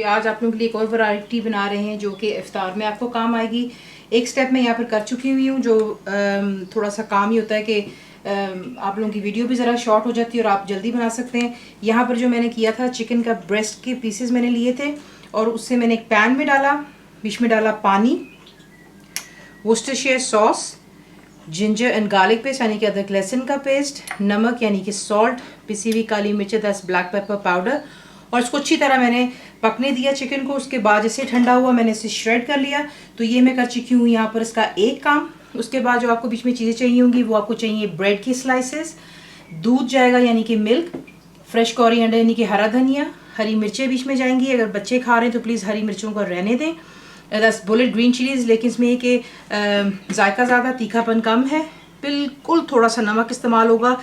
जी आज आप लोगों के लिए एक और वैरायटी बना रहे हैं जो कि इफ्तार में आपको काम आएगी। एक स्टेप मैं यहाँ पर कर चुकी हुई हूँ जो थोड़ा सा काम ही होता है कि आप लोगों की वीडियो भी ज़रा शॉर्ट हो जाती है और आप जल्दी बना सकते हैं। यहाँ पर जो मैंने किया था, चिकन का ब्रेस्ट के पीसेस मैंने लिए थे और उससे मैंने एक पैन में डाला, बीच में डाला पानी, Worcestershire sauce, ginger and garlic paste यानी कि अदरक लहसुन का पेस्ट, नमक यानी कि सॉल्ट, पिसी हुई काली मिर्च, 10 ब्लैक पेपर पाउडर, और इसको अच्छी तरह मैंने पकने दिया चिकन को। उसके बाद जैसे ठंडा हुआ मैंने इसे श्रेड कर लिया। तो ये मैं कर चुकी हूँ यहाँ पर इसका एक काम। उसके बाद जो आपको बीच में चीज़ें चाहिए होंगी वो आपको चाहिए ब्रेड की स्लाइसेस, दूध जाएगा यानी कि मिल्क, फ्रेश कोरिएंडर यानी कि हरा धनिया, हरी मिर्चें बीच में जाएंगी। अगर बच्चे खा रहे हैं तो प्लीज़ हरी मिर्चों को रहने दें। 10 बुलेट ग्रीन चिलीज़, लेकिन इसमें ये कि जायका ज़्यादा, तीखापन कम है। बिल्कुल थोड़ा सा नमक इस्तेमाल होगा।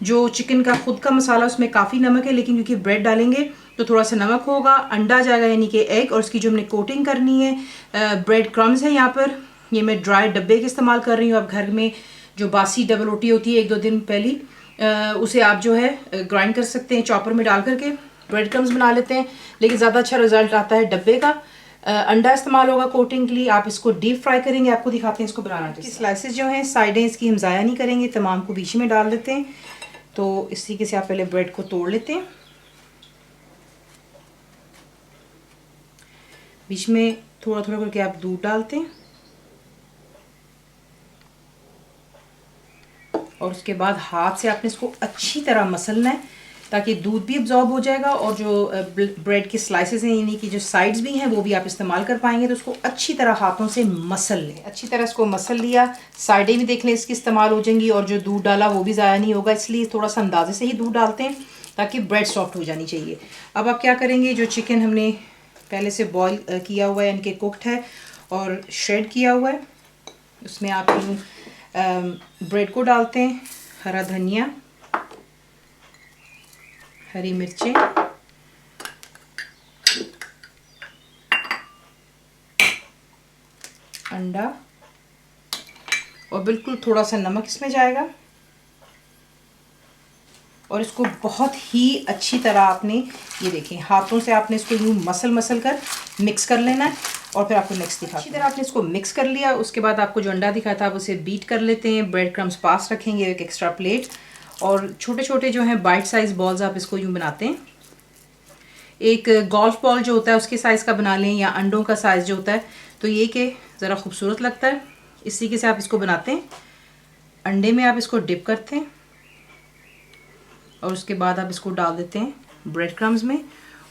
जो चिकन का खुद का मसाला उसमें काफ़ी नमक है, लेकिन क्योंकि ब्रेड डालेंगे तो थोड़ा सा नमक होगा। अंडा जाएगा यानी कि एग, और इसकी जो हमने कोटिंग करनी है, ब्रेड क्रम्स है यहाँ पर। ये मैं ड्राई डब्बे के इस्तेमाल कर रही हूँ। आप घर में जो बासी डबल रोटी होती है 1-2 दिन पहली, उसे आप जो है ग्राइंड कर सकते हैं, चॉपर में डाल करके ब्रेड क्रम्स बना लेते हैं, लेकिन ज़्यादा अच्छा रिजल्ट आता है डब्बे का। अंडा इस्तेमाल होगा कोटिंग के लिए। आप इसको डीप फ्राई करेंगे, आपको दिखाते हैं इसको बनाना। स्लाइसेस जो हैं साइडें इसकी हम ज़ाया नहीं करेंगे, तमाम को बीच में डाल देते हैं। तो इस तरीके से आप पहले ब्रेड को तोड़ लेते हैं, बीच में थोड़ा थोड़ा करके आप दूध डालते हैं और उसके बाद हाथ से आपने इसको अच्छी तरह मसलना है ताकि दूध भी अब्जॉर्ब हो जाएगा और जो ब्रेड के स्लाइसेस हैं यानी कि जो साइड्स भी हैं वो भी आप इस्तेमाल कर पाएंगे। तो उसको अच्छी तरह हाथों से मसल लें। अच्छी तरह इसको मसल लिया, साइडें भी देख लें इसकी इस्तेमाल हो जाएंगी और जो दूध डाला वो भी ज़ाया नहीं होगा, इसलिए थोड़ा सा अंदाजे से ही दूध डालते हैं ताकि ब्रेड सॉफ्ट हो जानी चाहिए। अब आप क्या करेंगे, जो चिकन हमने पहले से बॉईल किया हुआ है यानी कि कुक्ड है और श्रेड किया हुआ है, उसमें आप ब्रेड को डालते हैं, हरा धनिया, हरी मिर्चें, अंडा और बिल्कुल थोड़ा सा नमक इसमें जाएगा। और इसको बहुत ही अच्छी तरह आपने, ये देखें, हाथों से आपने इसको यूँ मसल कर मिक्स कर लेना है और फिर आपको नेक्स्ट दिखा। अच्छी तरह आपने इसको मिक्स कर लिया। उसके बाद आपको जो अंडा दिखाया था आप उसे बीट कर लेते हैं। ब्रेड क्रम्स पास रखेंगे, एक एक्स्ट्रा प्लेट, और छोटे छोटे जो हैं बाइट साइज बॉल्स आप इसको यूँ बनाते हैं। एक गोल्फ बॉल जो होता है उसके साइज़ का बना लें या अंडों का साइज़ जो होता है, तो ये कि ज़रा खूबसूरत लगता है। इस तरीके से आप इसको बनाते हैं। अंडे में आप इसको डिप करते हैं और उसके बाद आप इसको डाल देते हैं ब्रेड क्रम्स में,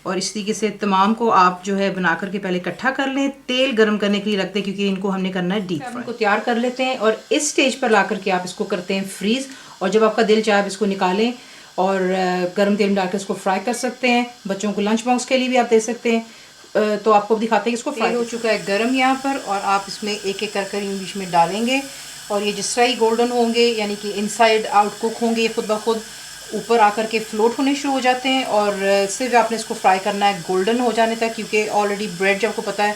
और इस तरीके से तमाम को आप जो है बना करके पहले इकट्ठा कर लें। तेल गर्म करने के लिए रखते हैं क्योंकि इनको हमने करना है डीप फ्राई। इनको तैयार कर लेते हैं और इस स्टेज पर ला करके आप इसको करते हैं फ्रीज़, और जब आपका दिल चाहे आप इसको निकालें और गर्म तेल में डालकर इसको फ्राई कर सकते हैं। बच्चों को लंच बॉक्स के लिए भी आप दे सकते हैं। तो आपको दिखाते हैं इसको फ्राई हो चुका है गर्म यहाँ पर, और आप इसमें एक एक कर बीच में डालेंगे और ये जिस तरह ही गोल्डन होंगे यानी कि इनसाइड आउट कुक होंगे, ये खुद ब खुद ऊपर आकर के फ्लोट होने शुरू हो जाते हैं। और सिर्फ आपने इसको फ्राई करना है गोल्डन हो जाने तक, क्योंकि ऑलरेडी ब्रेड जो आपको पता है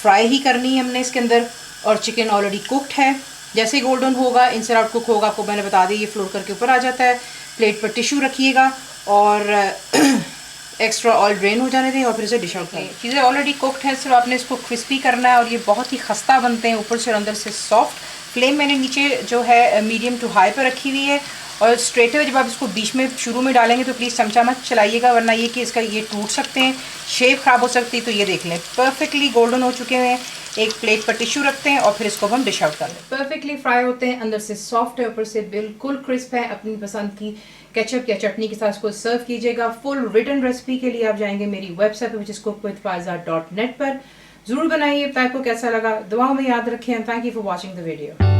फ्राई ही करनी है हमने इसके अंदर, और चिकन ऑलरेडी कुकड है। जैसे ही गोल्डन होगा, इनसाइड आउट कुक होगा, आपको मैंने बता दी ये फ्लोट करके ऊपर आ जाता है। प्लेट पर टिश्यू रखिएगा और एक्स्ट्रा ऑयल ड्रेन हो जाने दें और फिर इसे डिश आउट करें। चीज़ें ऑलरेडी कुकड हैं, सिर्फ आपने इसको क्रिस्पी करना है और ये बहुत ही खस्ता बनते हैं, ऊपर से और अंदर से सॉफ्ट। फ्लेम मैंने नीचे जो है मीडियम टू हाई पर रखी हुई है, और स्ट्रेट अवे जब आप इसको बीच में शुरू में डालेंगे तो प्लीज़ चमचा मत चलाइएगा, वरना ये कि इसका ये टूट सकते हैं, शेप ख़राब हो सकती है। तो ये देख लें परफेक्टली गोल्डन हो चुके हैं। एक प्लेट पर टिश्यू रखते हैं और फिर इसको हम डिश आउट कर लें। परफेक्टली फ्राई होते हैं, अंदर से सॉफ्ट है, ऊपर से बिल्कुल क्रिस्प है। अपनी पसंद की केचप या चटनी के साथ इसको सर्व कीजिएगा। फुल रिटन रेसिपी के लिए आप जाएंगे मेरी वेबसाइट पर, जिसको cookWithFaiza.net पर। ज़रूर बनाइए। पैक को कैसा लगा दुआओं में याद रखें। Thank you for watching the video.